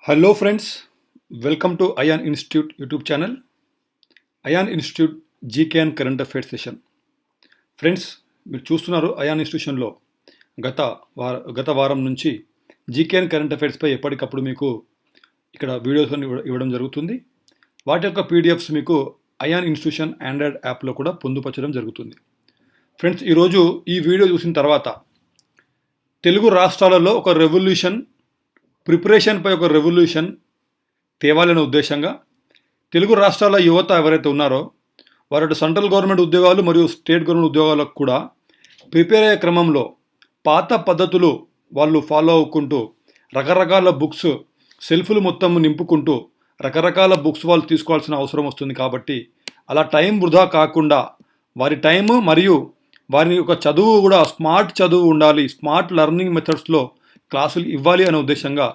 Hello friends, welcome to Ayan institute YouTube channel. Ayan institute GK and current affairs session. Friends, మీరు చూస్తున్నారు ion ఇన్స్టిట్యూషన్లో గత వారం నుంచి జీకే అండ్ కరెంట్ అఫైర్స్పై ఎప్పటికప్పుడు మీకు ఇక్కడ వీడియోస్ ఇవ్వడం జరుగుతుంది. వాటి యొక్క పీడిఎఫ్స్ మీకు అయాన్ ఇన్స్టిట్యూషన్ ఆండ్రాయిడ్ యాప్లో కూడా పొందుపరచడం జరుగుతుంది. ఫ్రెండ్స్, ఈరోజు ఈ వీడియో చూసిన తర్వాత తెలుగు రాష్ట్రాలలో ఒక రెవల్యూషన్ ప్రిపరేషన్పై ఒక రెవల్యూషన్ తేవాలనే ఉద్దేశంగా తెలుగు రాష్ట్రాల యువత ఎవరైతే ఉన్నారో వారు సెంట్రల్ గవర్నమెంట్ ఉద్యోగాలు మరియు స్టేట్ గవర్నమెంట్ ఉద్యోగాలకు కూడా ప్రిపేర్ అయ్యే క్రమంలో పాత పద్ధతులు వాళ్ళు ఫాలో అవ్వుకుంటూ రకరకాల బుక్స్ సెల్ఫ్లు మొత్తం నింపుకుంటూ రకరకాల బుక్స్ వాళ్ళు తీసుకోవాల్సిన అవసరం వస్తుంది. కాబట్టి అలా టైం వృధా కాకుండా వారి టైము మరియు వారి యొక్క చదువు కూడా స్మార్ట్ చదువు ఉండాలి, స్మార్ట్ లెర్నింగ్ మెథడ్స్లో క్లాసులు ఇవ్వాలి అనే ఉద్దేశంగా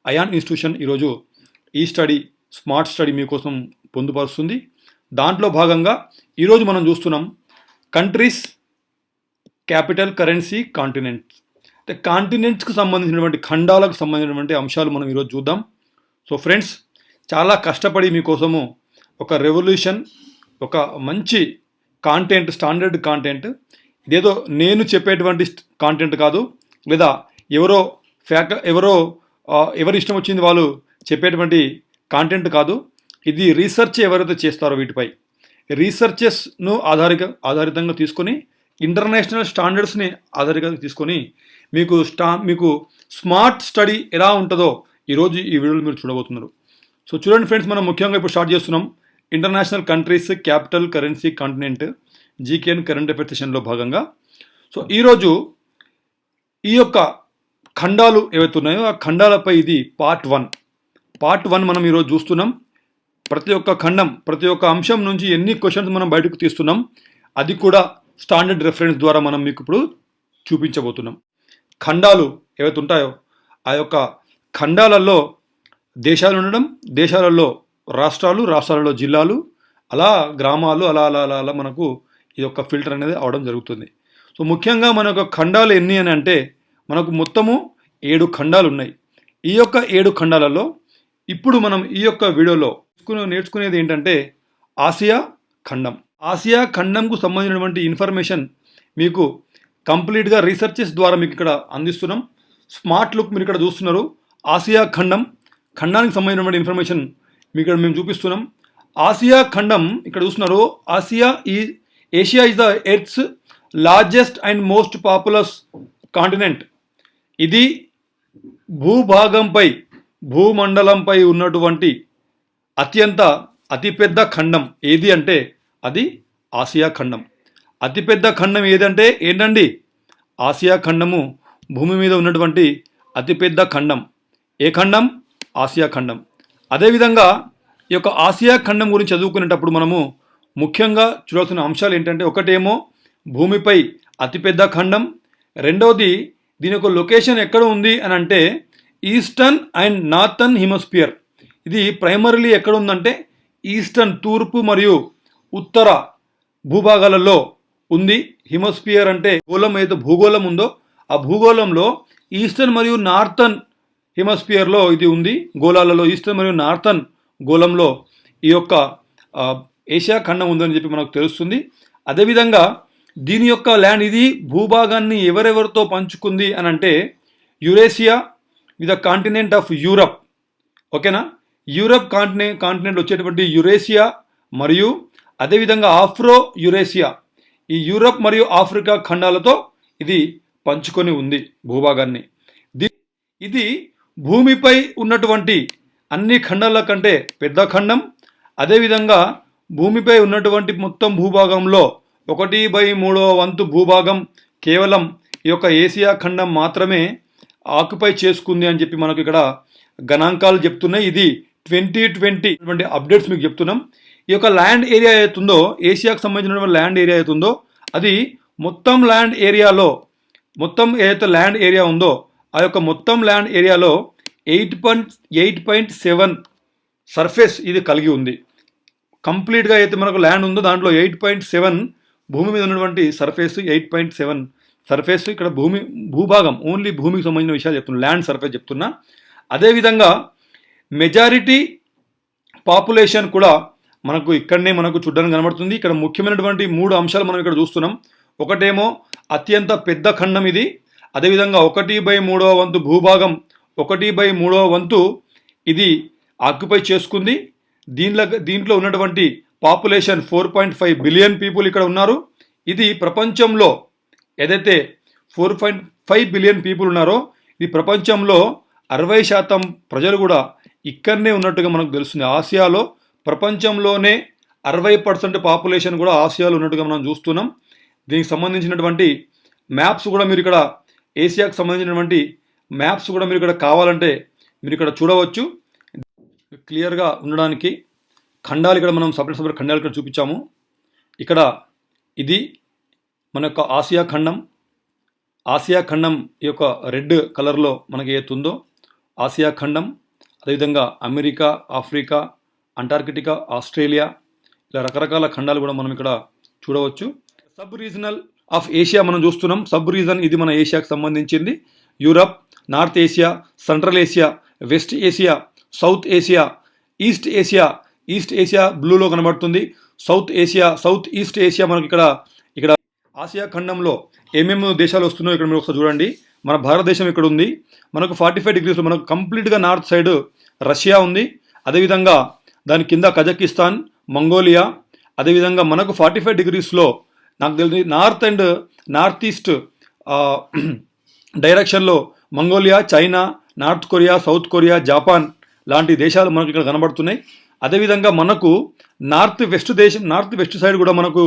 అయాన్ ఇన్స్టిట్యూషన్ ఈరోజు స్మార్ట్ స్టడీ మీకోసం పొందుపరుస్తుంది. దాంట్లో భాగంగా ఈరోజు మనం చూస్తున్నాం కంట్రీస్, క్యాపిటల్, కరెన్సీ, కాంటినెంట్స్. అంటే కాంటినెంట్స్కి సంబంధించినటువంటి ఖండాలకు సంబంధించినటువంటి అంశాలు మనం ఈరోజు చూద్దాం. సో ఫ్రెండ్స్, చాలా కష్టపడి మీకోసము ఒక రెవల్యూషన్, ఒక మంచి కాంటెంట్, స్టాండర్డ్ కాంటెంట్, ఇదేదో నేను చెప్పేటువంటి కాంటెంట్ కాదు, లేదా ఎవరి ఇష్టం వచ్చింది వాళ్ళు చెప్పేటువంటి కాంటెంట్ కాదు. ఇది రీసెర్చ్ ఎవరైతే చేస్తారో వీటిపై రీసెర్చెస్ను ఆధారితంగా తీసుకొని ఇంటర్నేషనల్ స్టాండర్డ్స్ని ఆధారితంగా తీసుకొని మీకు స్మార్ట్ స్టడీ ఎలా ఉంటుందో ఈరోజు ఈ వీడియోలో మీరు చూడబోతున్నారు. సో చూడండి ఫ్రెండ్స్, మనం ముఖ్యంగా ఇప్పుడు స్టార్ట్ చేస్తున్నాం international countries, capital, currency, continent, GK and current affairs సెషన్లో భాగంగా. సో ఈరోజు ఈ యొక్క ఖండాలు ఏవైతే ఉన్నాయో ఆ ఖండాలపై ఇది పార్ట్ వన్ మనం ఈరోజు చూస్తున్నాం. ప్రతి ఒక్క ఖండం, ప్రతి ఒక్క అంశం నుంచి ఎన్ని క్వశ్చన్స్ మనం బయటకు తీస్తున్నాం, అది కూడా స్టాండర్డ్ రెఫరెన్స్ ద్వారా మనం మీకు ఇప్పుడు చూపించబోతున్నాం. ఖండాలు ఏవైతే ఉంటాయో ఆ యొక్క ఖండాలలో దేశాలు ఉండడం, దేశాలలో రాష్ట్రాలు, రాష్ట్రాలలో జిల్లాలు, అలా గ్రామాలు, అలా అలా అలా అలా మనకు ఈ యొక్క ఫిల్టర్ అనేది అవడం జరుగుతుంది. సో ముఖ్యంగా మన యొక్క ఖండాలు ఎన్ని అని అంటే మనకు మొత్తము 7 ఖండాలు ఉన్నాయి. ఈ యొక్క 7 ఖండాలలో ఇప్పుడు మనం ఈ యొక్క వీడియోలో నేర్చుకునేది ఏంటంటే ఆసియా ఖండం. ఆసియా ఖండంకు సంబంధించినటువంటి ఇన్ఫర్మేషన్ మీకు కంప్లీట్గా రీసెర్చెస్ ద్వారా మీకు ఇక్కడ అందిస్తున్నాం. స్మార్ట్ లుక్ మీరు ఇక్కడ చూస్తున్నారు. ఆసియా ఖండానికి సంబంధించినటువంటి ఇన్ఫర్మేషన్ మీకు ఇక్కడ మేము చూపిస్తున్నాం. ఆసియా ఖండం ఇక్కడ చూస్తున్నారు. Asia is the earth's largest and most populous continent. ఇది భూమండలంపై ఉన్నటువంటి అతిపెద్ద ఖండం ఏది అంటే అది ఆసియా ఖండం. అతిపెద్ద ఖండం ఏదంటే ఏంటండి? ఆసియా ఖండము భూమి మీద ఉన్నటువంటి అతిపెద్ద ఖండం. ఏ ఖండం? ఆసియా ఖండం. అదేవిధంగా ఈ యొక్క ఆసియా ఖండం గురించి చదువుకునేటప్పుడు మనము ముఖ్యంగా చూడాల్సిన అంశాలు ఏంటంటే, ఒకటేమో భూమిపై అతిపెద్ద ఖండం, రెండవది దీని యొక్క లొకేషన్ ఎక్కడ ఉంది అని అంటే ఈస్టర్న్ అండ్ నార్థన్ హిమస్పియర్. ఇది ప్రైమరీలీ ఎక్కడ ఉందంటే ఈస్టర్న్, తూర్పు మరియు ఉత్తర భూభాగాలలో ఉంది. హిమస్పియర్ అంటే భూగోళం ఉందో ఆ భూగోళంలో ఈస్టర్న్ మరియు నార్థన్ హిమస్పియర్లో ఇది ఉంది. గోళాలలో ఈస్టర్న్ మరియు నార్థన్ గోళంలో ఈ యొక్క ఏషియా ఖండం ఉందని చెప్పి మనకు తెలుస్తుంది. అదేవిధంగా దీని యొక్క ల్యాండ్, ఇది భూభాగాన్ని ఎవరెవరితో పంచుకుంది అని అంటే Eurasia with the continent of Europe. ఓకేనా? యూరప్ కాంటినెంట్ వచ్చేటువంటి యురేషియా మరియు అదేవిధంగా ఆఫ్రో యురేషియా, ఈ యూరప్ మరియు ఆఫ్రికా ఖండాలతో ఇది పంచుకొని ఉంది భూభాగాన్ని. ఇది భూమిపై ఉన్నటువంటి అన్ని ఖండాల కంటే పెద్ద ఖండం. అదేవిధంగా భూమిపై ఉన్నటువంటి మొత్తం భూభాగంలో 1/3 భూభాగం కేవలం ఈ యొక్క ఏషియా ఖండం మాత్రమే ఆక్యుపై చేసుకుంది అని చెప్పి మనకు ఇక్కడ గణాంకాలు చెప్తున్నాయి. ఇది 2020 అప్డేట్స్ మీకు చెప్తున్నాం. ఈ యొక్క ల్యాండ్ ఏరియా అవుతుందో, ఏషియాకు సంబంధించిన ల్యాండ్ ఏరియా అవుతుందో అది మొత్తం ఏదైతే ల్యాండ్ ఏరియా ఉందో ఆ యొక్క మొత్తం ల్యాండ్ ఏరియాలో 8.7 సర్ఫేస్ ఇది కలిగి ఉంది. కంప్లీట్గా అయితే మనకు ల్యాండ్ ఉందో దాంట్లో 8.7 భూమి మీద ఉన్నటువంటి సర్ఫేస్ 8.7 సర్ఫేస్. ఇక్కడ భూభాగం ఓన్లీ భూమికి సంబంధించిన విషయాలు చెప్తున్నా, ల్యాండ్ సర్ఫేస్ చెప్తున్నా. అదేవిధంగా మెజారిటీ పాపులేషన్ కూడా మనకు ఇక్కడనే మనకు చూడడానికి కనబడుతుంది. ఇక్కడ ముఖ్యమైనటువంటి 3 అంశాలు మనం ఇక్కడ చూస్తున్నాం. ఒకటేమో అత్యంత పెద్ద ఖండం ఇది. అదేవిధంగా 1/3 వంతు భూభాగం 1/3 వంతు ఇది ఆక్యుపై చేసుకుంది. దీంట్లో ఉన్నటువంటి పాపులేషన్ 4.5 బిలియన్ పీపుల్ ఇక్కడ ఉన్నారు. ఇది ప్రపంచంలో ఏదైతే 4.5 బిలియన్ పీపుల్ ఉన్నారో ఇది ప్రపంచంలో 60% ప్రజలు కూడా ఇక్కడనే ఉన్నట్టుగా మనకు తెలుస్తుంది. ఆసియాలో ప్రపంచంలోనే 60% పాపులేషన్ కూడా ఆసియాలో ఉన్నట్టుగా మనం చూస్తున్నాం. దీనికి సంబంధించినటువంటి మ్యాప్స్ కూడా మీరు ఇక్కడ ఏసియాకు సంబంధించినటువంటి మ్యాప్స్ కూడా మీరు ఇక్కడ కావాలంటే మీరు ఇక్కడ చూడవచ్చు. క్లియర్గా ఉండడానికి ఖండాలు ఇక్కడ మనం సపరేట్ ఖండాలు ఇక్కడ చూపించాము. ఇక్కడ ఇది మన యొక్క ఆసియా ఖండం. ఆసియా ఖండం ఈ యొక్క రెడ్ కలర్లో మనకి ఏతుందో ఆసియా ఖండం. అదేవిధంగా అమెరికా, ఆఫ్రికా, అంటార్కిటికా, ఆస్ట్రేలియా ఇలా రకరకాల ఖండాలు కూడా మనం ఇక్కడ చూడవచ్చు. సబ్ రీజనల్ ఆఫ్ ఏషియా మనం చూస్తున్నాం. సబ్ రీజన్ ఇది మన ఏషియాకు సంబంధించింది. Europe, North Asia, Central Asia, West Asia, South Asia, East Asia. East Asia బ్లూలో కనబడుతుంది. South Asia, South East Asia మనకి ఇక్కడ ఆసియా ఖండంలో ఏమేమి దేశాలు వస్తున్నాయో ఇక్కడ మీరు ఒకసారి చూడండి. మన భారతదేశం ఇక్కడ ఉంది. మనకు 45 డిగ్రీస్లో మనకు కంప్లీట్గా నార్త్ సైడ్ రష్యా ఉంది. అదేవిధంగా దాని కింద కజకిస్తాన్, మంగోలియా. అదేవిధంగా మనకు 45 డిగ్రీస్లో నాకు తెలిసి నార్త్ అండ్ నార్త్ ఈస్ట్ డైరెక్షన్లో Mongolia, China, north Korea, south Korea, Japan లాంటి దేశాలు మనకు ఇక్కడ కనబడుతున్నాయి. అదేవిధంగా మనకు నార్త్ వెస్ట్ సైడ్ కూడా మనకు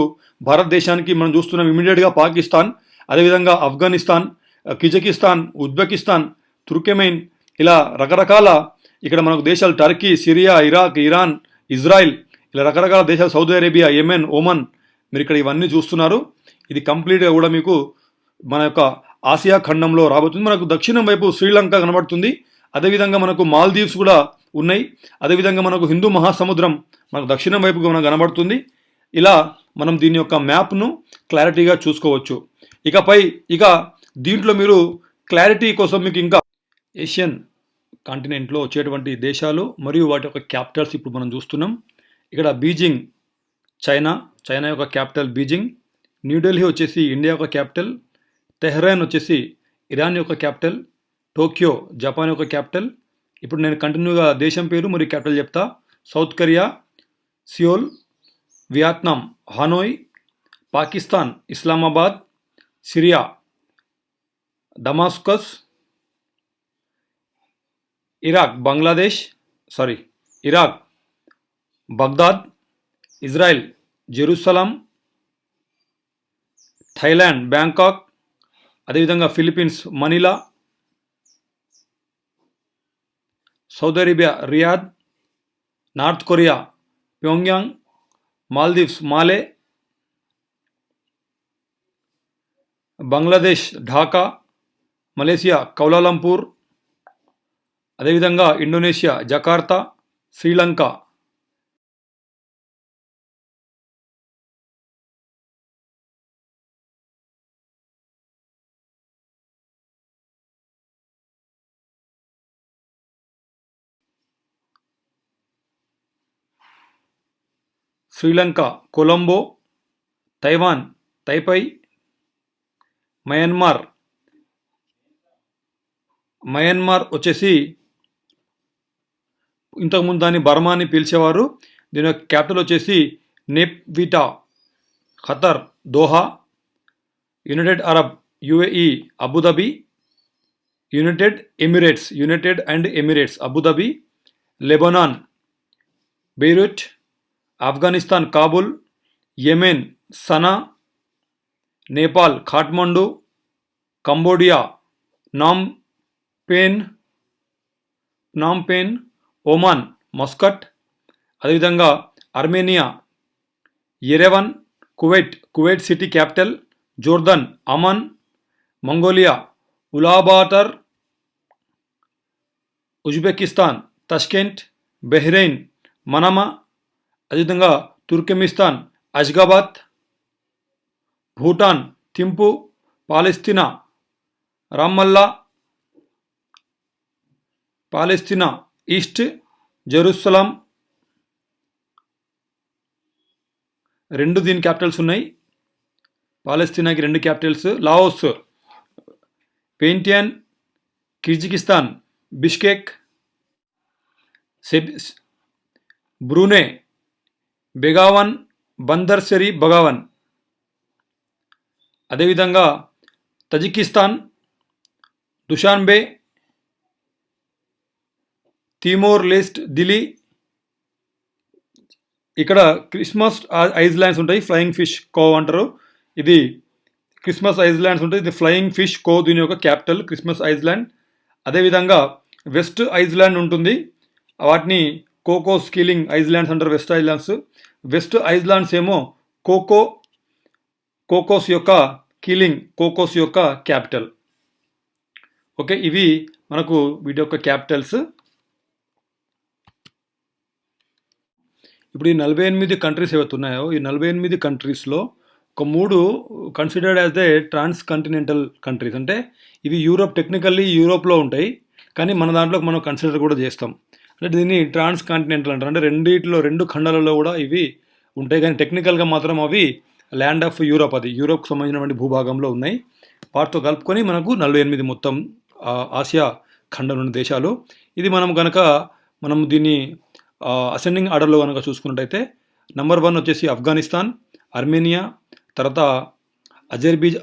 భారతదేశానికి మనం చూస్తున్నాం. ఇమీడియట్గా పాకిస్తాన్, అదేవిధంగా ఆఫ్ఘనిస్తాన్, కిజకిస్తాన్, ఉజ్బెకిస్తాన్, తుర్కెమెన్ ఇలా రకరకాల ఇక్కడ మనకు దేశాలు Turkey, Syria, Iraq, Iran, Israel ఇలా రకరకాల దేశాలు, సౌదీ అరేబియా, యెమెన్, ఒమన్ మీరు ఇక్కడ ఇవన్నీ చూస్తున్నారు. ఇది కంప్లీట్గా కూడా మీకు మన యొక్క ఆసియా ఖండంలో రాబోతుంది. మనకు దక్షిణం వైపు శ్రీలంక కనబడుతుంది. అదేవిధంగా మనకు మాల్దీవ్స్ కూడా ఉన్నాయి. అదేవిధంగా మనకు హిందూ మహాసముద్రం మనకు దక్షిణం వైపుగా మనకు కనబడుతుంది. ఇలా మనం దీని యొక్క మ్యాప్ను క్లారిటీగా చూసుకోవచ్చు. ఇక దీంట్లో మీరు క్లారిటీ కోసం మీకు ఇంకా ఏషియన్ కాంటినెంట్లో వచ్చేటువంటి దేశాలు మరియు వాటి యొక్క క్యాపిటల్స్ ఇప్పుడు మనం చూస్తున్నాం. ఇక్కడ బీజింగ్ చైనా యొక్క క్యాపిటల్ బీజింగ్. న్యూఢిల్లీ వచ్చేసి ఇండియా యొక్క క్యాపిటల్. తెహ్రాన్ వచ్చేసి ఇరాన్ యొక్క క్యాపిటల్. టోక్యో జపాన్ యొక్క క్యాపిటల్. ఇప్పుడు నేను కంటిన్యూగా దేశం పేరు మరియు క్యాపిటల్ చెప్తా. South Korea Seoul, Vietnam Hanoi, Pakistan Islamabad, Syria Damascus, Iraq Baghdad, Israel Jerusalem, Thailand Bangkok, అదేవిధంగా Philippines Manila, Saudi Arabia Riyadh, North Korea Pyongyang, Maldives Male, Bangladesh Dhaka, Malaysia Kuala Lumpur, అదేవిధంగా Indonesia Jakarta, Sri Lanka Colombo, Taiwan Taipei, Myanmar వచ్చేసి ఇంతకుముందు దాన్ని బర్మా అని పిలిచేవారు. దీని యొక్క క్యాపిటల్ వచ్చేసి Naypyidaw, Qatar Doha, United Arab UAE Abu Dhabi, United and Emirates Abu Dhabi, Lebanon Beirut, Afghanistan Kabul, Yemen Sanaa, Nepal Kathmandu, Cambodia Phnom Penh, Oman Muscat, అదేవిధంగా Armenia Yerevan, Kuwait City capital, Jordan Amman, Mongolia Ulaanbaatar, Uzbekistan Tashkent, Bahrain Manama, అదేవిధంగా Turkmenistan Ashgabat, Bhutan Thimphu, Palestine Ramallah, Palestine East Jerusalem, రెండు దీని capitals ఉన్నాయి. పాలస్తీనాకి రెండు capitals. Laos, Vientiane, Kyrgyzstan, Bishkek, Brunei, Begawan, Bandar Seri Begawan. అదేవిధంగా Tajikistan, Dushanbe, Timor లెస్ట్, దిలీ. ఇక్కడ Christmas islands ఉంటాయి, flying fish CoV అంటారు. ఇది క్రిస్మస్ ఐలాండ్స్ ఉంటాయి, ఇది ఫ్లయింగ్ ఫిష్ కోవ్ దీని యొక్క క్యాపిటల్ క్రిస్మస్ ఐలాండ్. అదేవిధంగా వెస్ట్ ఐలాండ్ ఉంటుంది, వాటిని కోకో స్కిలింగ్ ఐలాండ్స్ అంటారు. వెస్ట్ ఐలాండ్స్, వెస్ట్ ఐలాండ్స్ ఏమో కోకోస్ యొక్క కీలింగ్, కోకోస్ యొక్క క్యాపిటల్. ఓకే, ఇవి మనకు వీటి యొక్క క్యాపిటల్స్. ఇప్పుడు ఈ 48 కంట్రీస్ ఏవైతే ఉన్నాయో, ఈ 48 కంట్రీస్లో ఒక 3 considered as a transcontinental countries. అంటే ఇవి టెక్నికల్లీ యూరోప్లో ఉంటాయి, కానీ మన దాంట్లో మనం కన్సిడర్ కూడా చేస్తాం. అంటే దీన్ని ట్రాన్స్ కాంటినెంటల్ అంటారు. అంటే రెండు ఖండాలలో కూడా ఇవి ఉంటాయి, కానీ టెక్నికల్గా మాత్రం అవి ల్యాండ్ ఆఫ్ యూరోప్, అది యూరోప్కి సంబంధించినటువంటి భూభాగంలో ఉన్నాయి. వాటితో కలుపుకొని మనకు 48 మొత్తం ఆసియా ఖండంలోని దేశాలు. ఇది మనం దీన్ని అసెండింగ్ ఆర్డర్లో కనుక చూసుకున్నట్టయితే నెంబర్ 1 వచ్చేసి ఆఫ్ఘనిస్తాన్, అర్మేనియా, తర్వాత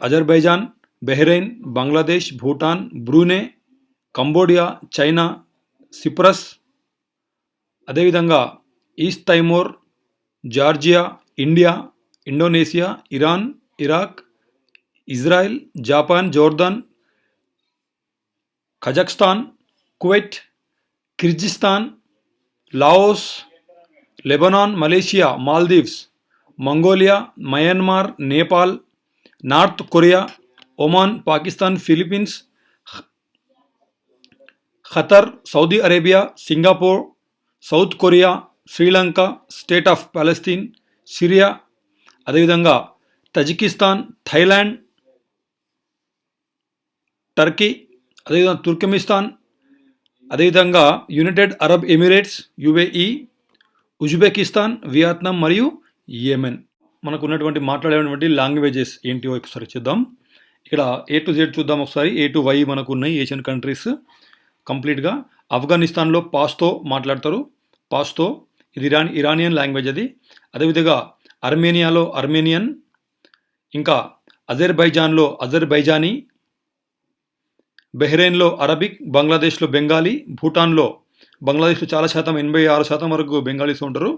Azerbaijan, Bahrain, Bangladesh, Bhutan, Brunei, Cambodia, China, Cyprus. అదేవిధంగా east Timor, Georgia, India, Indonesia, Iran, Iraq, Israel, Japan, Jordan, Kazakhstan, Kuwait, Kyrgyzstan, Laos, Lebanon, Malaysia, Maldives, Mongolia, Myanmar, Nepal, north Korea, Oman, Pakistan, Philippines, Qatar, Saudi Arabia, Singapore, south Korea, Sri Lanka, state of Palestine, Syria, అదేవిధంగా Tajikistan, Thailand, Turkey, అదేవిధంగా Turkmenistan, అదేవిధంగా United Arab Emirates, UAE, Uzbekistan, Vietnam మరియు Yemen. మనకు ఉన్నటువంటి మాట్లాడేటువంటి languages ఏంటివో ఒకసారి చూద్దాం. ఇక్కడ A to Z చూద్దాం ఒకసారి. A to Y మనకు ఉన్నాయి ఏషియన్ కంట్రీస్ కంప్లీట్గా. ఆఫ్ఘనిస్తాన్లో పాస్తో మాట్లాడతారు, పాస్తో ఇది ఇరానియన్ లాంగ్వేజ్ అది. అదేవిధంగా అర్మేనియాలో అర్మేనియన్, ఇంకా అజర్బైజాన్లో అజర్బైజానీ, బెహ్రెయిన్లో అరబిక్, బంగ్లాదేశ్లో బెంగాలీ, భూటాన్లో బంగ్లాదేశ్లో చాలా శాతం 86% వరకు బెంగాలీస్ ఉంటారు.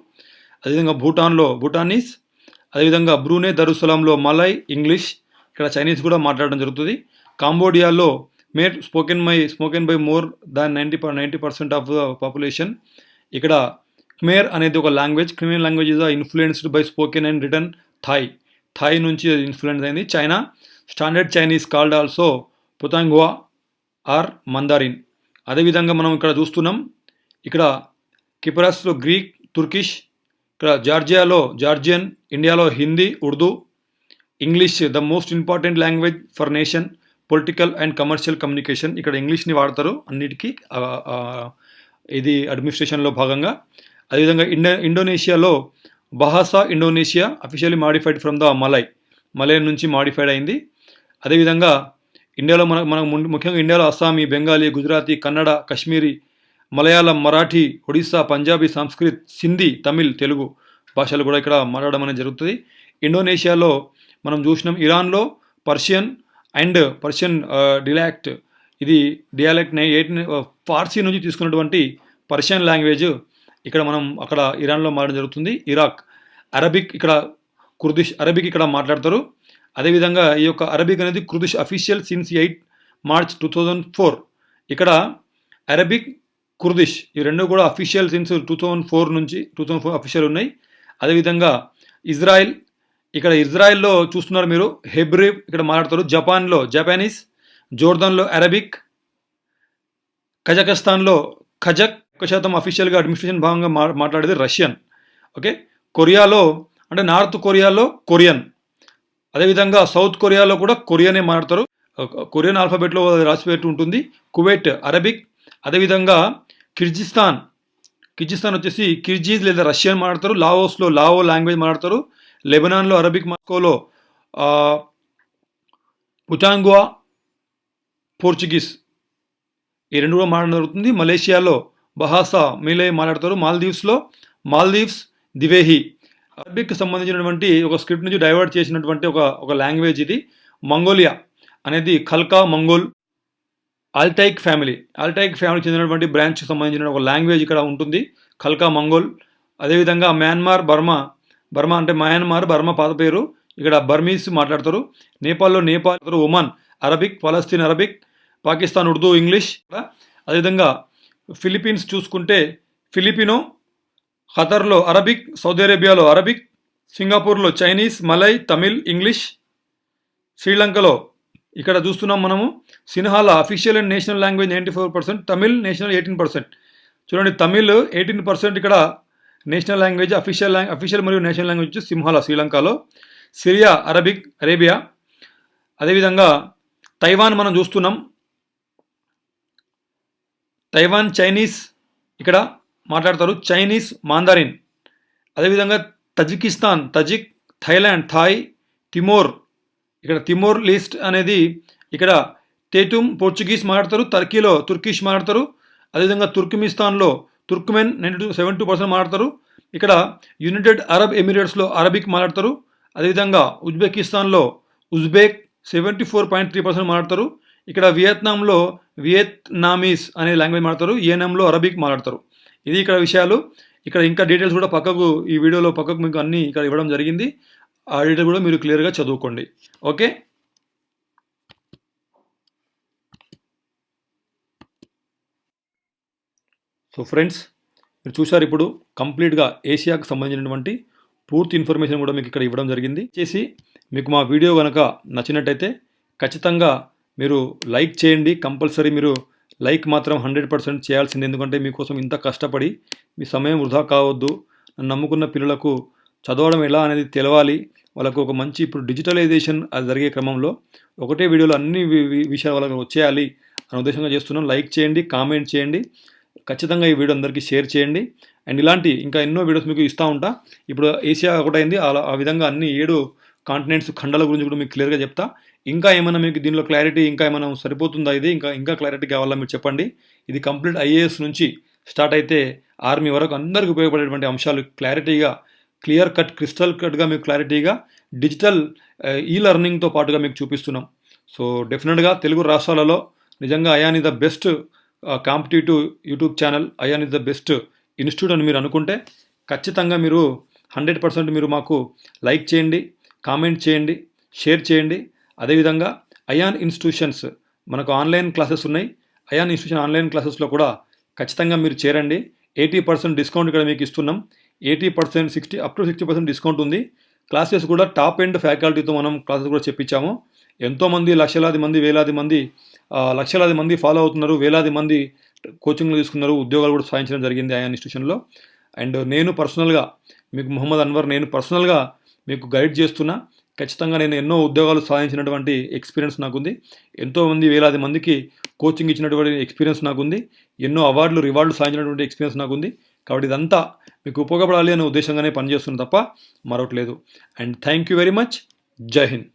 అదేవిధంగా భూటాన్లో భూటానీస్, అదేవిధంగా బ్రూనె దరుసలాంలో మలై, ఇంగ్లీష్, ఇక్కడ చైనీస్ కూడా మాట్లాడడం జరుగుతుంది. కాంబోడియాలో spoken by more than 90% of the population. ఇక్కడ ఖమేర్ అనేది ఒక language. Khmer language is influenced by spoken and return Thai నుంచి ఇన్ఫ్లుయెన్స్ అయింది. China standard Chinese called also Putonghua or Mandarin. అదేవిధంగా మనం ఇక్కడ చూస్తున్నాం, ఇక్కడ కిప్రస్లో గ్రీక్, తుర్కిష్, ఇక్కడ జార్జియాలో జార్జియన్, ఇండియాలో Hindi, Urdu, English the most important language for nation, political and commercial communication. ఇక్కడ ఇంగ్లీష్ని వాడతారు అన్నిటికీ, ఇది అడ్మినిస్ట్రేషన్లో భాగంగా. అదేవిధంగా ఇండోనేషియాలో Bahasa Indonesia, officially modified from the Malay నుంచి మాడిఫైడ్ అయింది. అదేవిధంగా ఇండియాలో మనకు ముఖ్యంగా ఇండియాలో అస్సామీ, బెంగాలీ, గుజరాతీ, కన్నడ, కశ్మీరీ, మలయాళం, మరాఠీ, ఒడిస్సా, పంజాబీ, సంస్కృత్, సింధీ, తమిళ్, తెలుగు భాషలు కూడా ఇక్కడ మాట్లాడడం అనేది జరుగుతుంది. ఇండోనేషియాలో మనం చూసినాం, ఇరాన్లో పర్షియన్ డియాలెక్ట్, ఇది డియాలెక్ట్ ఫార్సీ నుంచి తీసుకున్నటువంటి పర్షియన్ లాంగ్వేజ్ ఇక్కడ అక్కడ ఇరాన్లో మాట్లాడడం జరుగుతుంది. ఇరాక్ అరబిక్, ఇక్కడ కుర్దిష్ అరబిక్ ఇక్కడ మాట్లాడతారు. అదేవిధంగా ఈ యొక్క అరబిక్ అనేది కుర్దిష్ అఫీషియల్ సిన్స్ 8 మార్చ్ 2004. ఇక్కడ అరబిక్, కుర్దిష్ ఈ రెండు కూడా అఫీషియల్ సిన్స్ 2004 అఫీషియల్ ఉన్నాయి. అదేవిధంగా ఇజ్రాయెల్లో చూస్తున్నారు మీరు, హెబ్రీ ఇక్కడ మాట్లాడతారు. జపాన్లో జపానీస్, జోర్దాన్లో అరబిక్, కజాకిస్తాన్లో ఖజక్ 1% అఫీషియల్గా అడ్మినిస్ట్రేషన్ భాగంగా మాట్లాడేది రష్యన్. ఓకే, కొరియాలో అంటే నార్త్ కొరియాలో కొరియన్, అదేవిధంగా సౌత్ కొరియాలో కూడా కొరియనే మాట్లాడతారు, కొరియన్ ఆల్ఫాబెట్లో రాసిపెట్టి ఉంటుంది. కువైట్ అరబిక్, అదేవిధంగా కిర్జిస్తాన్ కిర్జిస్తాన్ వచ్చేసి కిర్జీజ్ లేదా రష్యన్ మాట్లాడతారు. లావోస్లో లావో లాంగ్వేజ్ మాట్లాడతారు. లెబనాన్లో అరబిక్, మాస్కోలో పుచాంగువా పోర్చుగీస్ ఈ రెండు కూడా మాట్లాడడం జరుగుతుంది. మలేషియాలో బహాసా మిలే మాట్లాడతారు. మాల్దీవ్స్ దివేహి అరబిక్ సంబంధించినటువంటి ఒక స్క్రిప్ట్ నుంచి డైవర్ట్ చేసినటువంటి ఒక లాంగ్వేజ్ ఇది. మంగోలియా అనేది ఖల్కా మంగోల్. ఆల్టైక్ ఫ్యామిలీకి చెందినటువంటి బ్రాంచ్కి సంబంధించిన ఒక లాంగ్వేజ్ ఇక్కడ ఉంటుంది, ఖల్కా మంగోల్. అదేవిధంగా బర్మా అంటే బర్మా పాత పేరు, ఇక్కడ బర్మీస్ మాట్లాడతారు. Nepal Oman Arabic, Palestine Arabic, Pakistan Urdu, English. అదేవిధంగా ఫిలిప్పీన్స్ చూసుకుంటే ఫిలిపినో, ఖతర్లో అరబిక్, సౌదీ అరేబియాలో అరబిక్, సింగపూర్లో చైనీస్, మలై, తమిళ్, ఇంగ్లీష్. శ్రీలంకలో ఇక్కడ చూస్తున్నాం మనము Sinhala official and national language 94%, Tamil national 18%. చూడండి, తమిళ్ 18% ఇక్కడ నేషనల్ లాంగ్వేజ్, అఫీషియల్ మరియు నేషనల్ లాంగ్వేజ్ సింహాల శ్రీలంకలో. Syria Arabia. అదేవిధంగా తైవాన్ మనం చూస్తున్నాం, తైవాన్ చైనీస్ ఇక్కడ మాట్లాడతారు, చైనీస్ మాందారిన్. అదేవిధంగా తజికిస్తాన్ తజిక్, థాయిలాండ్ థాయ్, ఇక్కడ తిమోర్ లీస్ట్ అనేది ఇక్కడ తేతుమ్ పోర్చుగీస్ మాట్లాడతారు. టర్కీలో తుర్కిష్ మాట్లాడతారు. అదేవిధంగా తుర్కిమిస్తాన్లో తుర్క్మెన్ 72% మాట్లాడతారు. ఇక్కడ యునైటెడ్ అరబ్ ఎమిరేట్స్లో అరబిక్ మాట్లాడతారు. అదేవిధంగా ఉజ్బెకిస్తాన్లో ఉజ్బెక్ 74.3% మాట్లాడతారు. ఇక్కడ వియత్నాంలో వియత్నామీస్ అనే లాంగ్వేజ్ మాట్లాడతారు. ఏఎన్ఎంలో అరబిక్ మాట్లాడతారు. ఇది ఇక్కడ విషయాలు. ఇక్కడ ఇంకా డీటెయిల్స్ కూడా ఈ వీడియోలో పక్కకు మీకు అన్నీ ఇక్కడ ఇవ్వడం జరిగింది. ఆ డీటెయిల్ కూడా మీరు క్లియర్గా చదువుకోండి. ఓకే, సో ఫ్రెండ్స్, మీరు చూశారు ఇప్పుడు కంప్లీట్గా ఏషియాకు సంబంధించినటువంటి పూర్తి ఇన్ఫర్మేషన్ కూడా మీకు ఇక్కడ ఇవ్వడం జరిగింది. చేసి మీకు మా వీడియో కనుక నచ్చినట్టయితే ఖచ్చితంగా మీరు లైక్ చేయండి. కంపల్సరీ మీరు లైక్ మాత్రం 100% చేయాల్సింది. ఎందుకంటే మీకోసం ఇంత కష్టపడి మీ సమయం వృధా కావద్దు. నన్ను నమ్ముకున్న పిల్లలకు చదవడం ఎలా అనేది తెలవాలి. వాళ్ళకు ఒక మంచి ఇప్పుడు డిజిటలైజేషన్ అది జరిగే క్రమంలో ఒకటే వీడియోలో అన్ని విషయాలు వాళ్ళకి వచ్చేయాలి అనే ఉద్దేశంగా చేస్తున్నాం. లైక్ చేయండి, కామెంట్ చేయండి, ఖచ్చితంగా ఈ వీడియో అందరికీ షేర్ చేయండి. అండ్ ఇలాంటి ఇంకా ఎన్నో వీడియోస్ మీకు ఇస్తూ ఉంటా. ఇప్పుడు ఏషియా ఒకటైంది, ఆ విధంగా అన్ని 7 కాంటినెంట్స్ ఖండాల గురించి కూడా మీకు క్లియర్గా చెప్తా. ఇంకా ఏమైనా మీకు దీనిలో క్లారిటీ ఇంకా ఏమైనా సరిపోతుందా, ఇది ఇంకా క్లారిటీ కావాలా మీరు చెప్పండి. ఇది కంప్లీట్ ఐఏఎస్ నుంచి స్టార్ట్ అయితే ఆర్మీ వరకు అందరికీ ఉపయోగపడేటువంటి అంశాలు క్లారిటీగా, క్రిస్టల్ కట్గా మీకు క్లారిటీగా డిజిటల్ లెర్నింగ్తో పాటుగా మీకు చూపిస్తున్నాం. సో డెఫినెట్గా తెలుగు రాష్ట్రాలలో నిజంగా Ayan is the best competitive YouTube channel, Ayan is the best institute అని మీరు అనుకుంటే ఖచ్చితంగా మీరు 100% మీరు మాకు లైక్ చేయండి, కామెంట్ చేయండి, షేర్ చేయండి. అదేవిధంగా అయాన్ ఇన్స్టిట్యూషన్స్ మనకు ఆన్లైన్ క్లాసెస్ ఉన్నాయి. అయాన్ ఇన్స్టిట్యూషన్ ఆన్లైన్ క్లాసెస్లో కూడా ఖచ్చితంగా మీరు చేరండి. 80% డిస్కౌంట్ ఇక్కడ మీకు ఇస్తున్నాం. 80%, up to 60% డిస్కౌంట్ ఉంది. క్లాసెస్ కూడా టాప్ ఎండ్ ఫ్యాకల్టీతో మనం క్లాసెస్ కూడా చెప్పించాము. ఎంతోమంది లక్షలాది మంది ఫాలో అవుతున్నారు, వేలాది మంది కోచింగ్లు తీసుకున్నారు, ఉద్యోగాలు కూడా సాధించడం జరిగింది అయాన్ ఇన్స్టిట్యూషన్లో. అండ్ నేను పర్సనల్గా మీకు మొహమ్మద్ అన్వర్, నేను పర్సనల్గా మీకు గైడ్ చేస్తున్నా. ఖచ్చితంగా నేను ఎన్నో ఉద్యోగాలు సాధించినటువంటి ఎక్స్పీరియన్స్ నాకుంది. ఎంతోమంది వేలాది మందికి కోచింగ్ ఇచ్చినటువంటి ఎక్స్పీరియన్స్ నాకుంది. ఎన్నో రివార్డులు సాధించినటువంటి ఎక్స్పీరియన్స్ నాకుంది. కాబట్టి ఇదంతా మీకు ఉపయోగపడాలి అనే ఉద్దేశంగానే పనిచేస్తున్నా తప్ప మరొకటి లేదు. And thank you very much. జై హింద్.